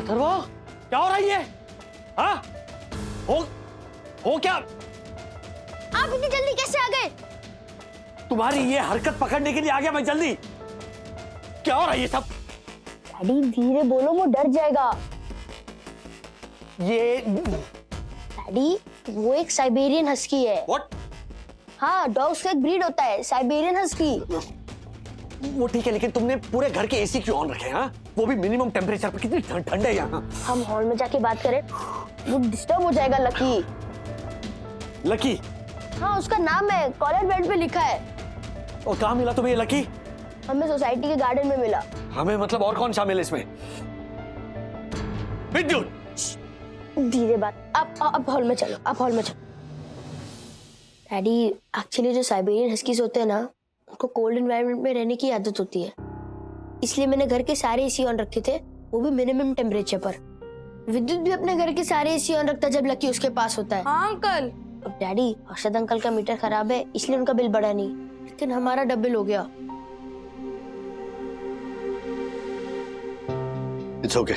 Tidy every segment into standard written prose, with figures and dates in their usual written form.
अथर्वा, क्या हो रहा है ये? हाँ? हो क्या? आप इतनी जल्दी कैसे आ गए? तुम्हारी ये हरकत पकड़ने के लिए आ गया मैं जल्दी। क्या हो रहा है ये सब? डैडी धीरे बोलो, वो डर जाएगा। ये डैडी वो एक साइबेरियन हस्की है। व्हाट? हाँ, डॉग्स का एक ब्रीड होता है साइबेरियन हस्की। वो ठीक है, लेकिन तुमने पूरे घर के एसी क्यों ऑन रखे हैं? हाँ? वो भी मिनिमम टेम्परेचर पर। कितनी ठंड है यहाँ। हम हॉल में जाके बात करें, वो डिस्टर्ब हो जाएगा। लकी? लकी? हाँ, उसका नाम है, कॉलर बेल्ट पे लिखा है। और कहाँ मिला तुम्हें ये लकी? हमें सोसाइटी के गार्डन में मिला। हमें मतलब और कौन शामिल है इसमें? विद्युत, धीरे बात। आप हॉल में चलो, आप हॉल में चलो। डैडी एक्चुअली जो साइबेरियन हस्कीज होते हैं ना, उनको कोल्ड एनवायरनमेंट में रहने की आदत होती है, इसलिए मैंने घर के सारे एसी ऑन रखे थे, वो भी मिनिमम टेम्परेचर पर। विद्युत भी अपने घर के सारे एसी ऑन रखता है जब लकी उसके पास होता है। हाँ अंकल। अब डैडी हर्षद अंकल का मीटर खराब है, इसलिए उनका बिल बढ़ा नहीं, लेकिन हमारा डबल हो गया। It's okay.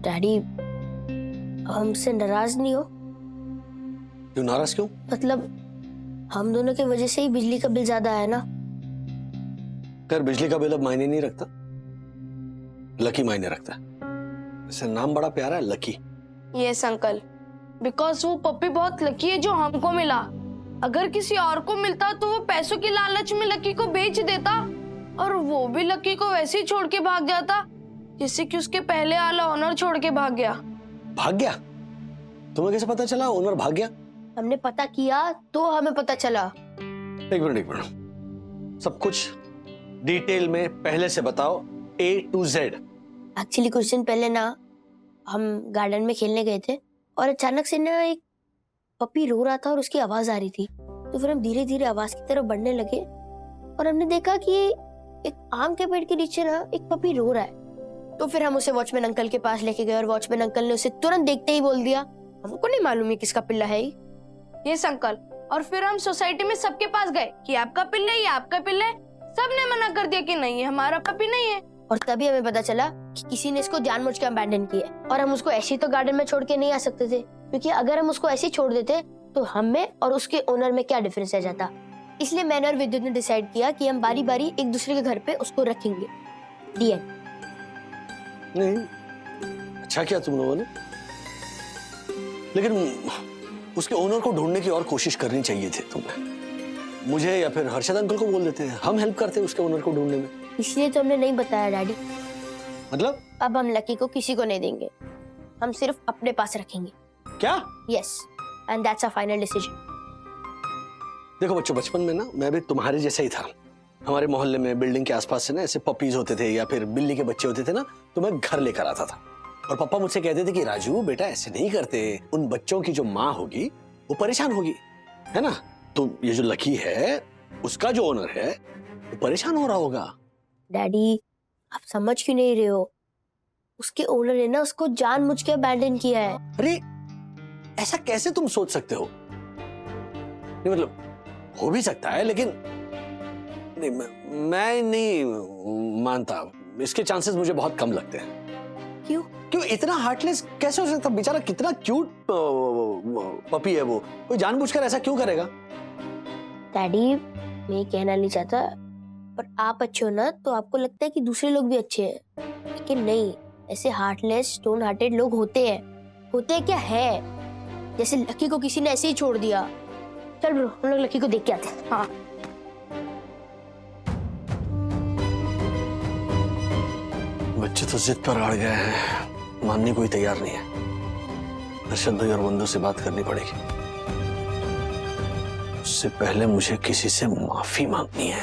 डैडी हमसे नाराज नहीं हो? क्यों नाराज क्यों? मतलब हम दोनों की वजह से ही बिजली का बिल ज्यादा है ना। कर बिजली का बिल अब मायने नहीं रखता, लकी मायने रखता है। वैसे नाम बड़ा प्यारा है, लकी। यस अंकल, बिकॉज वो पप्पी बहुत लकी है जो हमको मिला। अगर किसी और को मिलता तो वो पैसों की लालच में लकी को बेच देता, और वो भी लकी को वैसे ही छोड़ के भाग जाता जिससे कि उसके पहले वाला ओनर छोड़ के भाग गया। भाग गया? तुम्हें कैसे पता चला ओनर भाग गया? हमने पता किया तो हमें पता चला। एक मिनट, सब कुछ डिटेल में पहले से बताओ, A to Z। एक्चुअली कुछ दिन पहले ना हम गार्डन में खेलने गए थे, और अचानक से ना एक पपी रो रहा था और उसकी आवाज आ रही थी। तो फिर हम धीरे धीरे आवाज की तरफ बढ़ने लगे, और हमने देखा कि एक आम के पेड़ के नीचे ना एक पपी रो रहा है। तो फिर हम उसे वॉचमैन अंकल के पास लेके गए, और वॉचमैन अंकल ने उसे तुरंत देखते ही बोल दिया, हमको नहीं मालूम है किसका पिल्ला है। Yes uncle. और फिर हम सोसाइटी में सबके पास गए कि आपका पिल्ला है, ये आपका पिल्ला है। सबने मना कर दिया कि नहीं, ये हमारा पपी नहीं है। और तभी हमें पता चला कि किसी ने इसको जानबूझ के अबैंडन किया, और हम उसको ऐसे ही तो गार्डन में छोड़ के नहीं आ सकते थे, क्योंकि अगर हम उसको ऐसे ही छोड़ देते तो हम में और उसके ओनर में क्या डिफरेंस रह जाता। इसलिए मैंने और विद्युत ने डिसाइड किया कि हम बारी बारी एक दूसरे के घर पे उसको रखेंगे। नहीं, अच्छा किया तुम लोगों ने, लेकिन उसके ओनर को ढूंढने की और कोशिश करनी चाहिए थी तुम्हें। मुझे या फिर हर्षद अंकल को बोल देते हैं, हम हेल्प करते उसके ओनर को ढूंढने में। इसलिए तो हमने नहीं बताया डैडी। मतलब? अब हम लकी को किसी को नहीं देंगे, हम सिर्फ अपने पास रखेंगे। क्या? Yes, and that's a final decision. देखो बच्चों, बचपन में ना मैं भी तुम्हारे जैसा ही था। हमारे मोहल्ले में बिल्डिंग के आसपास से ना ऐसे पपीज होते थे या फिर बिल्ली के बच्चे होते थे ना, तो मैं घर लेकर आता था। और पापा मुझसे कहते थे कि राजू बेटा ऐसे नहीं करते, उन बच्चों की जो माँ होगी वो परेशान होगी, है ना। तो ये जो लकी है उसका जो ओनर है वो परेशान हो रहा होगा। डैडी आप समझ क्यों नहीं रहे हो? उसके ओनर ने ना उसको जानबूझ के अबैंडन किया है। अरे ऐसा कैसे तुम सोच सकते हो? नहीं मतलब हो भी सकता है, लेकिन नहीं, मैं नहीं मानता। इसके चांसेस मुझे बहुत कम लगते हैं। क्यों? क्यों इतना हार्टलेस कैसे हो सकता? बेचारा कितना क्यूट पपी है वो, कोई जानबूझकर ऐसा क्यों करेगा? डैडी मैं ये कहना नहीं चाहता, पर आप अच्छे हो ना तो आपको लगता है कि दूसरे लोग भी अच्छे हैं, लेकिन नहीं, ऐसे हार्टलेस स्टोन हार्टेड लोग होते हैं। होते क्या है, जैसे लकी को किसी ने ऐसे ही छोड़ दिया। चल ब्रो, हम लोग लकी को देख के आते हैं। हाँ। बच्चे तो जिद पर अड़ गए हैं, मानने को ही तैयार नहीं है। हर्षद भाई और बंधु से बात करनी पड़ेगी। उससे पहले मुझे किसी से माफी मांगनी है।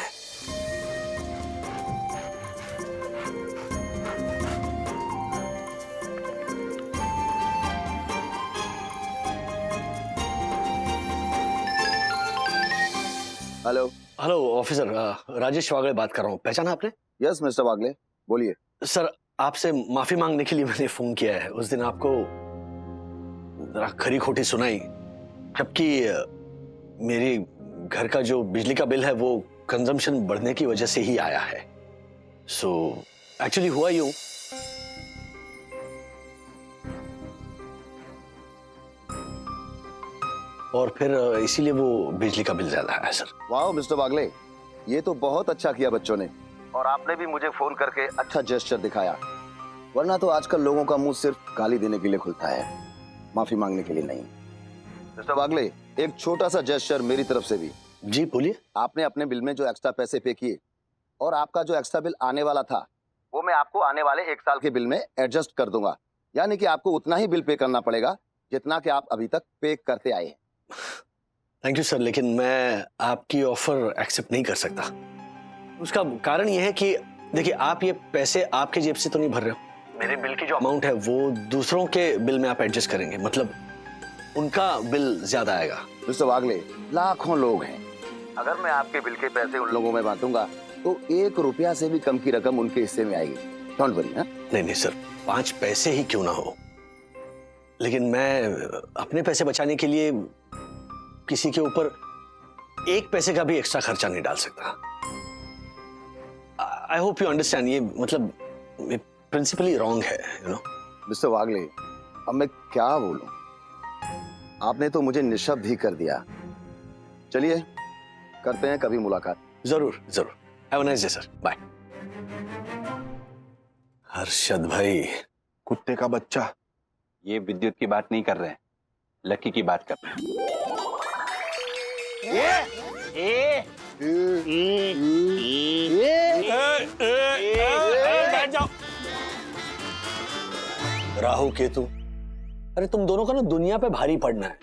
हेलो। हेलो ऑफिसर, राजेश वागले बात कर रहा हूँ। पहचाना आपने? यस मिस्टर वागले, बोलिए। सर आपसे माफी मांगने के लिए मैंने फोन किया है। उस दिन आपको जरा खरी खोटी सुनाई, जबकि मेरी घर का जो बिजली का बिल है वो कंजम्पशन बढ़ने की वजह से ही आया है। सो एक्चुअली हुआ यूं और फिर इसीलिए वो बिजली का बिल ज्यादा आया सर। वाह मिस्टर बागले, ये तो बहुत अच्छा किया बच्चों ने, और आपने भी मुझे फोन करके अच्छा जेस्चर दिखाया, वरना तो आजकल लोगों का मुंह सिर्फ गाली देने के लिए खुलता है, माफी मांगने के लिए नहीं। मिस्टर बागले, एक छोटा सा जेस्चर मेरी तरफ से भी। जी बोलिए। आपने अपने बिल में जो एक्स्ट्रा पैसे पे किए और आपका जो एक्स्ट्रा बिल आने वाला था वो मैं आपको आने वाले 1 साल के बिल में एडजस्ट कर दूंगा, यानी कि आपको उतना ही बिल पे करना पड़ेगा जितना कि आप अभी तक पे करते आए हैं। थैंक यू सर, लेकिन मैं आपकी ऑफर एक्सेप्ट नहीं कर सकता। उसका कारण यह है कि देखिए, आप ये पैसे आपके जेब से तो नहीं भर रहे हो, मेरे बिल की जो अमाउंट है वो दूसरों के बिल में आप एडजस्ट करेंगे, मतलब उनका बिल ज्यादा आएगा। मिस्टर बागले, लाखों लोग हैं, अगर मैं आपके बिल के पैसे उन लोगों में बांटूंगा तो 1 रुपया से भी कम की रकम उनके हिस्से में आएगी। Don't worry. नहीं नहीं सर, 5 पैसे ही क्यों ना हो, लेकिन मैं अपने पैसे बचाने के लिए किसी के ऊपर 1 पैसे का भी एक्स्ट्रा खर्चा नहीं डाल सकता। आई होप यू अंडरस्टैंड, ये मतलब प्रिंसिपली रॉन्ग है, यू नो। मिस्टर बागले, अब मैं क्या बोलूं, आपने तो मुझे निशब्द ही कर दिया। चलिए करते हैं कभी मुलाकात। जरूर जरूर। Have a nice day sir, bye. Harshad भाई, कुत्ते का बच्चा, ये विद्युत की बात नहीं कर रहे हैं, लकी की बात कर रहे हैं। राहु केतु, अरे तुम दोनों का ना दुनिया पे भारी पड़ना है,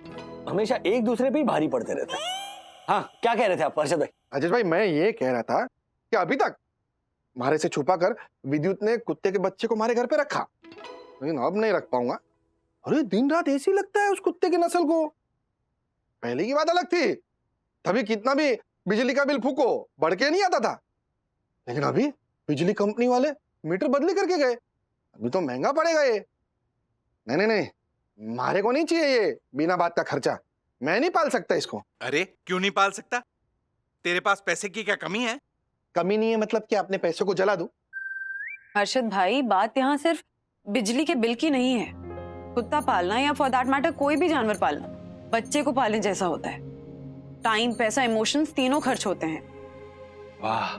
हमेशा एक दूसरे पे ही भारी पड़ते रहते हैं। हाँ, क्या कह रहे थे आप हर्षद भाई? राजेश भाई, मैं ये कह रहा था कि अभी तक मारे से छुपा कर विद्युत ने कुत्ते के बच्चे को हमारे घर पे रखा, लेकिन अब नहीं रख पाऊंगा। अरे दिन रात ऐसी लगता है उस कुत्ते की नस्ल को। पहले की बात अलग थी, तभी कितना भी बिजली का बिल फूको बढ़ के नहीं आता था, लेकिन अभी बिजली कंपनी वाले मीटर बदली करके गए, अभी तो महंगा पड़ेगा ये। नहीं नहीं नहीं, मारे को नहीं चाहिए ये बिना बात का खर्चा, मैं नहीं पाल सकता इसको। अरे क्यों नहीं पाल सकता? तेरे पास पैसे की क्या कमी है? कमी नहीं है मतलब कि अपने पैसों को जला दूं? हर्षद भाई, बात यहाँ सिर्फ बिजली के बिल की नहीं है। कुत्ता पालना या फॉर दैट मैटर कोई भी जानवर पालना बच्चे को पालने जैसा होता है। टाइम, पैसा, इमोशंस तीनों खर्च होते हैं। वाह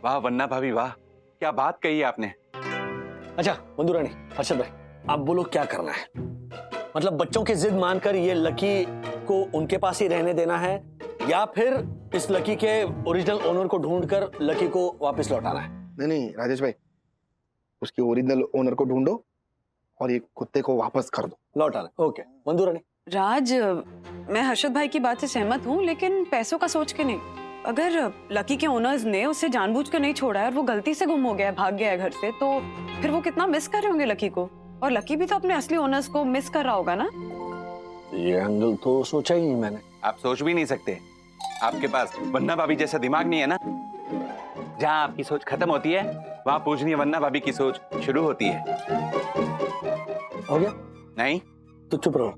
वाह वन्ना भाभी, वाह क्या बात कही है आपने। अच्छा मंदू रानी, हर्षद भाई, आप बोलो क्या करना है? मतलब बच्चों की जिद मानकर ये लकी को उनके पास ही रहने देना है, या फिर इस लकी के ओरिजिनल ओनर को ढूंढकर लकी को वापस लौटाना है? नहीं नहीं राजेश भाई, उसके ओरिजिनल ओनर को ढूंढो और ये कुत्ते को वापस कर दो। लौटाना, ओके। मंदू रानी? राज, मैं हर्षद भाई की बात से सहमत हूँ, लेकिन पैसों का सोच के नहीं। अगर लकी के ओनर्स ने उसे जानबूझकर नहीं छोड़ा है और वो गलती से गुम हो गया है, भाग गया है घर से, तो फिर वो कितना मिस कर रहे होंगे लकी को, और लकी भी तो अपने असली ओनर्स को मिस कर रहा होगा ना। ये एंगल तो सोचा ही नहीं मैंने। आप सोच भी नहीं सकते, आपके पास वन्ना भाभी जैसा दिमाग नहीं है ना। जहाँ आपकी सोच खत्म होती है वहाँ पूजनीय वन्ना भाभी की सोच शुरू होती है। हो गया? नहीं तो चुप रहो।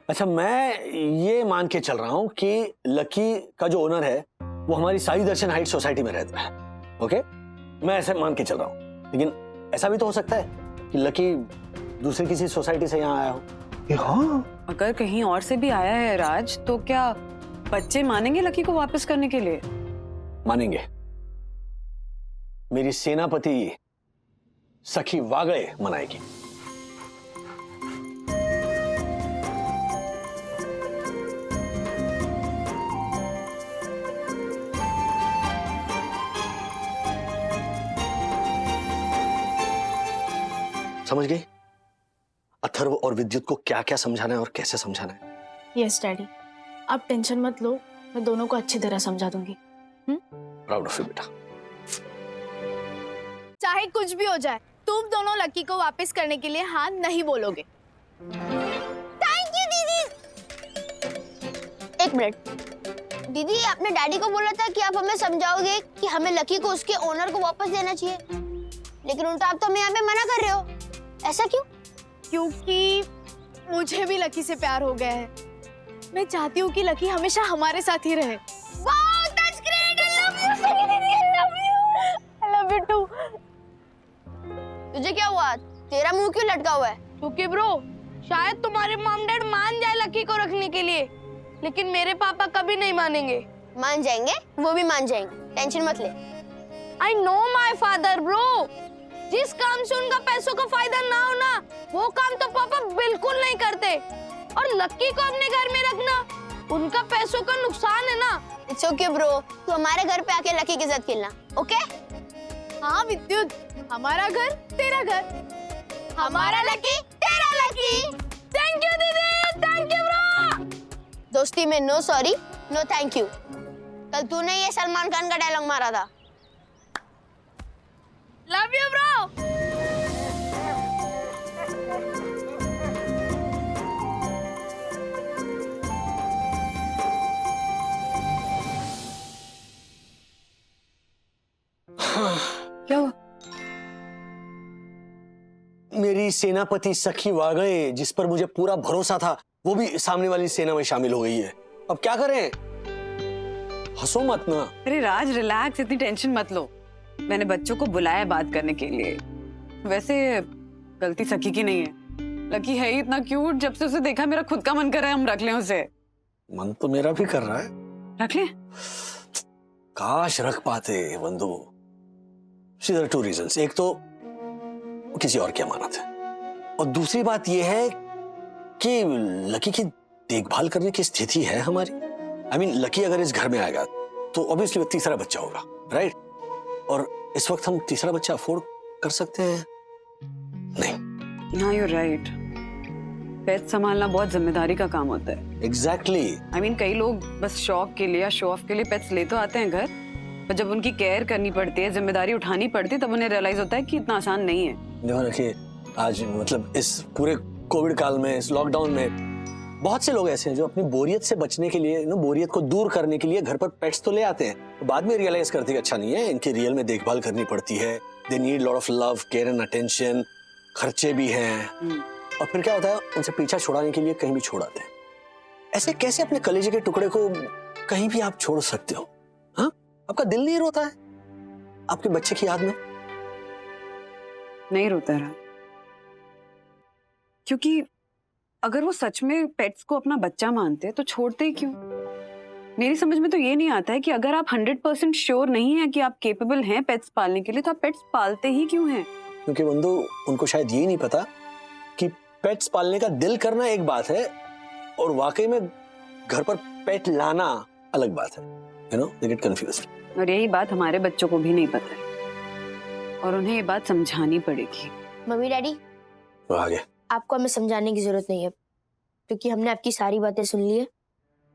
अच्छा, मैं ये मान के चल रहा हूं कि लकी का जो ओनर है वो हमारी साई दर्शन हाइट सोसाइटी में रहता है, ओके? मैं ऐसे मान के चल रहा हूं, लेकिन ऐसा भी तो हो सकता है कि लकी दूसरी किसी सोसाइटी से यहाँ आया हो। हाँ, अगर कहीं और से भी आया है राज, तो क्या बच्चे मानेंगे लकी को वापस करने के लिए? मानेंगे। मेरी सेनापति सखी वागड़े मनाएगी। समझ गई? अथर्व और विद्युत को क्या क्या समझाना है और कैसे समझाना है। यस डैडी, आप टेंशन मत लो, मैं दोनों को अच्छी तरह समझा दूंगी। प्राउड ऑफ यू बेटा। चाहे कुछ भी हो जाए, तुम दोनों लकी को वापस करने के लिए हाँ नहीं बोलोगे। थैंक यू दीदी। एक मिनट दीदी, आपने डैडी को बोला था कि आप हमें समझाओगे कि हमें लकी को उसके ओनर को वापस देना चाहिए, लेकिन उल्टा आप तो हमें यहाँ पे मना कर रहे हो, ऐसा क्यों? क्योंकि मुझे भी लकी से प्यार हो गया है। मैं चाहती हूँ कि लकी हमेशा हमारे साथ ही रहे। Wow, that's great. I love you Sakhi दीदी, I love you. I love you too. तुझे क्या हुआ? तेरा मुंह क्यों लटका हुआ है? क्योंकि ब्रो, शायद तुम्हारे मॉम डैड मान जाए लकी को रखने के लिए, लेकिन मेरे पापा कभी नहीं मानेंगे। मान जाएंगे, वो भी मान जाएंगे, टेंशन मत ले। I know my father bro. जिस काम से उनका पैसों का फायदा ना हो ना, वो काम तो पापा बिल्कुल नहीं करते। और लक्की को अपने घर में रखना, उनका पैसों का नुकसान है ना। इट्स ओके ब्रो, तू हमारे घर पे आके लकी के साथ खेलना, ओके? हाँ विद्युत, हमारा घर तेरा घर, हमारा लकी तेरा लकी। थैंक यू दीदी, थैंक यू ब्रो। दोस्ती में no sorry no thank you. कल तूने ये सलमान खान का डायलॉग मारा था। Love you bro. क्या हुआ? मेरी सेनापति सखी वागए, जिस पर मुझे पूरा भरोसा था, वो भी सामने वाली सेना में शामिल हो गई है। अब क्या करें? हंसो मत ना। अरे राज रिलैक्स, इतनी टेंशन मत लो। मैंने बच्चों को बुलाया बात करने के लिए। वैसे गलती सखी की नहीं है, लकी है ही इतना क्यूट। जब से उसे देखा मेरा खुद का मन कर रहा है हम रख लें उसे। मन तो मेरा भी कर रहा है। रख लें? काश रख पाते बंधु। सीधे 2 रीजंस। एक तो किसी और की अमानत है, और दूसरी बात यह है कि लकी की देखभाल करने की स्थिति है हमारी। I mean, लकी अगर इस घर में आएगा तो ऑब्वियसली वो तीसरा बच्चा होगा, राइट? और इस वक्त हम तीसरा बच्चा अफोर्ड कर सकते हैं? नहीं। हाँ, you're right. पेट संभालना बहुत जिम्मेदारी का काम होता है। एग्जैक्टली। I mean, कई लोग बस शौक के लिए या शो ऑफ के लिए पेट्स ले तो आते हैं घर, पर जब उनकी केयर करनी पड़ती है, जिम्मेदारी उठानी पड़ती है, तब उन्हें रियलाइज होता है कि इतना आसान नहीं है। देखो रखिए, आज मतलब इस पूरे कोविड काल में, इस लॉकडाउन में बहुत से लोग ऐसे हैं जो अपनी बोरियत से बचने के लिए, बोरियत को दूर करने के लिए घर पर पेट्स तो ले आते हैं, तो बाद में रियलाइज करते हैं कि अच्छा नहीं है, इनकी रियल में देखभाल करनी पड़ती है। They need lot of love, care and attention, खर्चे भी हैं। और फिर क्या होता है, उनसे पीछा छुड़ाने के लिए कहीं भी छोड़ आते हैं। ऐसे कैसे अपने कलेजे के टुकड़े को कहीं भी आप छोड़ सकते हो? हाँ, आपका दिल नहीं रोता है आपके बच्चे की याद में? नहीं रोता रहा, क्योंकि अगर वो सच में पेट्स को अपना बच्चा मानते तो छोड़ते ही क्यों? मेरी समझ में तो ये नहीं आता है कि अगर आप 100% श्योर नहीं है कि आप केपेबल हैं पेट्स पालने के लिए, तो आप पेट्स पालते ही क्यों हैं? क्योंकि बंधु, उनको शायद ये नहीं पता कि पेट्स पालने का दिल करना एक बात है और वाकई में घर पर पेट लाना अलग बात है। You know, they get confused. और यही बात हमारे बच्चों को भी नहीं पता है, और उन्हें ये बात समझानी पड़ेगी। मम्मी डैडी, वो आगे आपको हमें समझाने की जरूरत नहीं है, क्योंकि हमने आपकी सारी बातें सुन ली है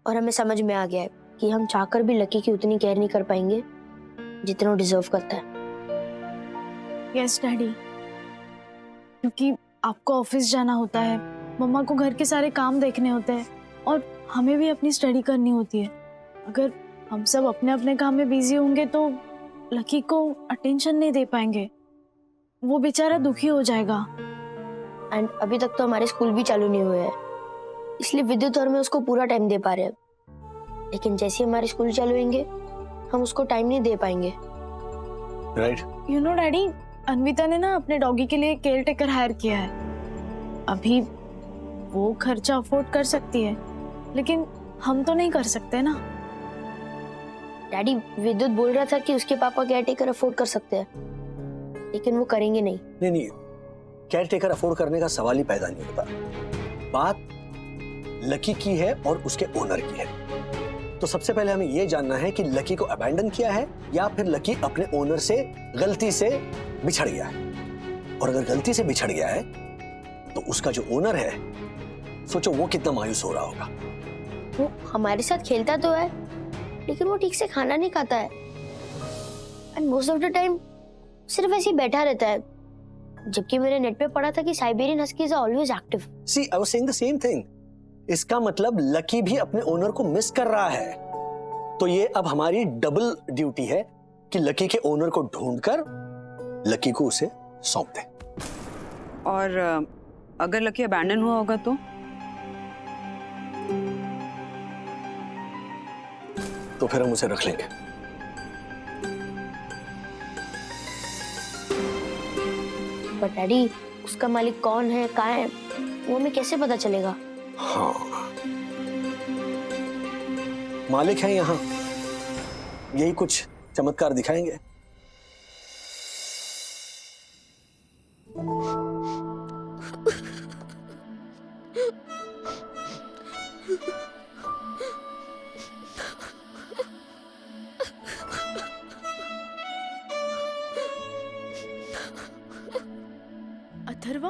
और हमें समझ में आ गया है कि हम चाहकर भी लकी की उतनी केयर नहीं कर पाएंगे जितना वो डिजर्व करता है। यस डैडी, क्योंकि आपको ऑफिस जाना होता है, मम्मा को घर के सारे काम देखने होते हैं, और हमें भी अपनी स्टडी करनी होती है। अगर हम सब अपने अपने काम में बिजी होंगे तो लकी को अटेंशन नहीं दे पाएंगे, वो बेचारा दुखी हो जाएगा। एंड अभी तक तो हमारे स्कूल भी चालू नहीं हुए हैं, इसलिए विद्युत और मैं उसको पूरा टाइम दे पा रहे हैं। लेकिन जैसे ही हमारे स्कूल चालू होंगे, हम उसको टाइम नहीं दे पाएंगे। Right. You know daddy, Anvita ने ना अपने डॉगी के लिए केयर टेकर हायर किया है। अभी वो खर्चा अफोर्ड कर सकती है, लेकिन हम तो नहीं कर सकते ना। डैडी, विद्युत बोल रहा था कि उसके पापा केयर टेकर अफोर्ड कर सकते हैं, लेकिन वो करेंगे नहीं। नहीं, केयर टेकर अफोर्ड करने का सवाल ही पैदा नहीं होता। बात लकी की है और उसके ओनर की है। तो सबसे पहले हमें यह जानना है कि लकी को अबैंडन किया है या फिर लकी अपने ओनर से गलती से बिछड़ गया है। और अगर गलती से बिछड़ गया है तो उसका जो ओनर है, सोचो वो कितना मायूस हो रहा होगा। वो हमारे साथ खेलता तो है, लेकिन वो ठीक से खाना नहीं खाता है, and most of the time सिर्फ ऐसे ही बैठा रहता है। जबकि मैंने नेट पे पढ़ा था कि Siberian huskies are always active. See, I was saying the same thing. इसका मतलब लकी भी अपने ओनर को मिस कर रहा है। तो ये अब हमारी डबल ड्यूटी है कि लकी के ओनर को ढूंढकर लकी को उसे सौंप दें। और अगर लकी अबैंडन हुआ होगा तो फिर हम उसे रख लेंगे। बट डैडी, उसका मालिक कौन है, कहाँ है, वो हमें कैसे पता चलेगा? हाँ, मालिक है यहाँ, यही कुछ चमत्कार दिखाएंगे। अथर्वा,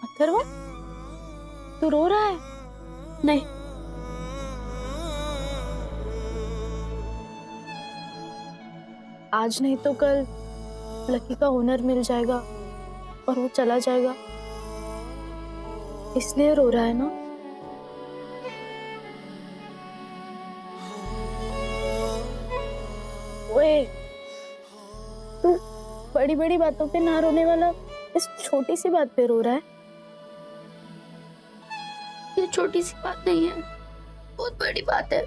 अथर्वा, तू रो रहा है? नहीं, आज नहीं तो कल लकी का ओनर मिल जाएगा और वो चला जाएगा, इसलिए रो रहा है ना? ओए, तू बड़ी बड़ी बातों पे ना रोने वाला इस छोटी सी बात पे रो रहा है? ये छोटी सी बात नहीं है, बहुत बड़ी बात है।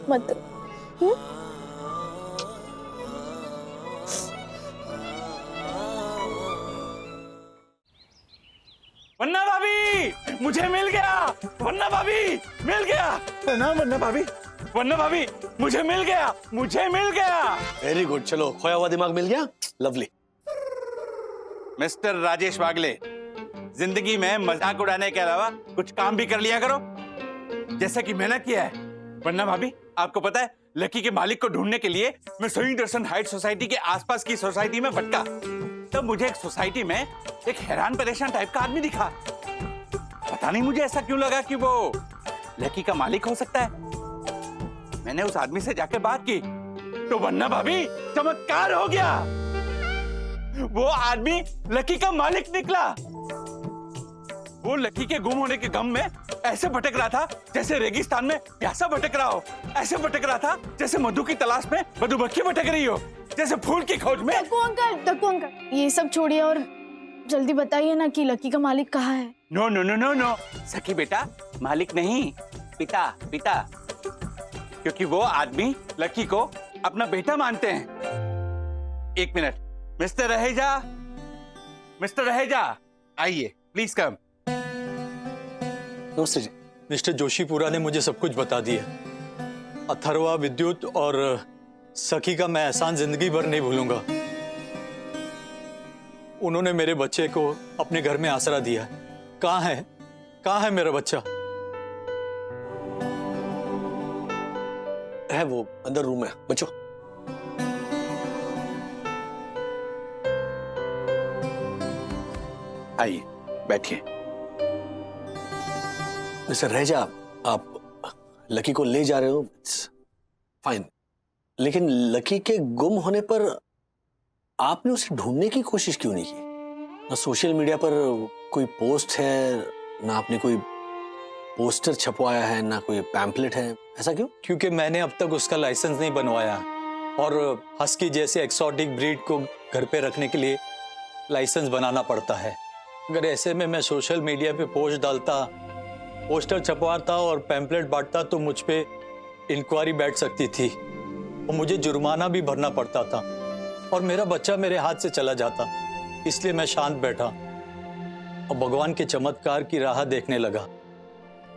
मत रो। वन्ना भाभी, मुझे मिल गया। वन्ना भाभी, मिल गया ना। वन्ना भाभी, वन्ना भाभी, मुझे मिल गया, मुझे मिल गया। वेरी गुड, चलो खोया हुआ दिमाग मिल गया, लवली। मिस्टर राजेश वागले, जिंदगी में मजाक उड़ाने के अलावा कुछ काम भी कर लिया करो, जैसे कि मैंने किया है। वन्ना भाभी, आपको पता है लकी के मालिक को ढूंढने के लिए मैं सोई दर्शन हाइट सोसाइटी के आसपास की सोसाइटी में भटका, तब मुझे एक सोसाइटी में एक हैरान परेशान टाइप का आदमी दिखा। पता नहीं मुझे ऐसा क्यों लगा कि वो लकी का मालिक हो सकता है। मैंने उस आदमी से जाकर बात की तो वन्ना भाभी, चमत्कार हो गया। वो आदमी लकी का मालिक निकला। वो लकी के गुम होने के गम में ऐसे भटक रहा था जैसे रेगिस्तान में प्यासा भटक रहा हो, ऐसे भटक रहा था जैसे मधु की तलाश में मधुमक्खी भटक रही हो, जैसे फूल की खोज में। टक्कू अंकल, ये सब छोड़िए और जल्दी बताइए ना कि लकी का मालिक कहाँ है? No no no no no, Sakhi बेटा, मालिक नहीं, पिता, पिता। क्योंकि वो आदमी लकी को अपना बेटा मानते हैं। एक minute, mister Raheja, mister Raheja, आइए, प्लीज कम। नमस्ते जी। मिस्टर जोशीपुरा ने मुझे सब कुछ बता दिया। अथर्वा, विद्युत और सखी का मैं एहसान जिंदगी भर नहीं भूलूंगा। उन्होंने मेरे बच्चे को अपने घर में आसरा दिया। कहाँ है, कहाँ है मेरा बच्चा? है वो अंदर रूम में, बच्चों। आइए, बैठिए। मिस्टर रहेजा, आप लकी को ले जा रहे हो, फाइन, लेकिन लकी के गुम होने पर आपने उसे ढूंढने की कोशिश क्यों नहीं की? ना सोशल मीडिया पर कोई पोस्ट है, ना आपने कोई पोस्टर छपवाया है, ना कोई पैम्पलेट है, ऐसा क्यों? क्योंकि मैंने अब तक उसका लाइसेंस नहीं बनवाया और हस्की जैसे एक्सोटिक ब्रीड को घर पे रखने के लिए लाइसेंस बनाना पड़ता है। अगर ऐसे में मैं सोशल मीडिया पे पोस्ट डालता, पोस्टर छपवाता और पैम्पलेट बांटता तो मुझ पे इंक्वायरी बैठ सकती थी और मुझे जुर्माना भी भरना पड़ता था और मेरा बच्चा मेरे हाथ से चला जाता। इसलिए मैं शांत बैठा और भगवान के चमत्कार की राह देखने लगा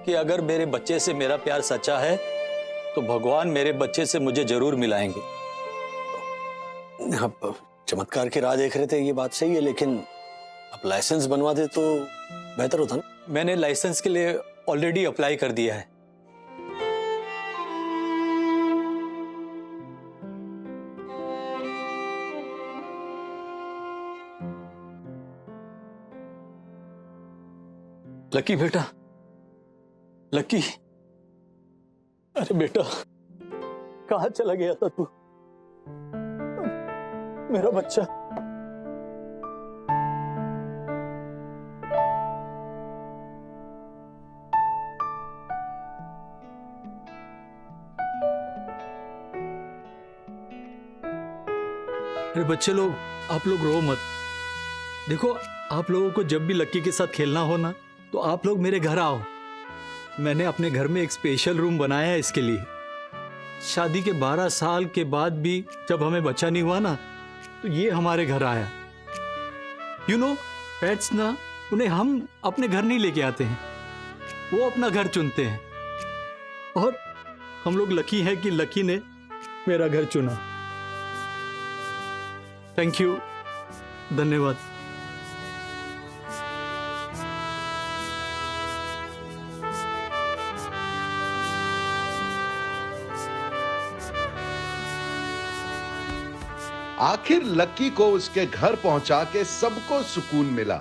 कि अगर मेरे बच्चे से मेरा प्यार सच्चा है तो भगवान मेरे बच्चे से मुझे जरूर मिलाएंगे। आप चमत्कार की राह देख रहे थे, ये बात सही है, लेकिन आप लाइसेंस बनवा दे तो बेहतर होता ना। मैंने लाइसेंस के लिए ऑलरेडी अप्लाई कर दिया है। लकी बेटा, लकी, अरे बेटा, कहाँ चला गया था तू? मेरा बच्चा। अरे बच्चे लोग, आप लोग रो मत। देखो, आप लोगों को जब भी लक्की के साथ खेलना हो ना, तो आप लोग मेरे घर आओ। मैंने अपने घर में एक स्पेशल रूम बनाया है इसके लिए। शादी के 12 साल के बाद भी जब हमें बच्चा नहीं हुआ ना, तो ये हमारे घर आया। यू नो, पेट्स ना, उन्हें हम अपने घर नहीं लेके आते हैं, वो अपना घर चुनते हैं। और हम लोग लकी हैं कि लकी ने मेरा घर चुना। थैंक यू, धन्यवाद। आखिर लक्की को उसके घर पहुंचा के सबको सुकून मिला।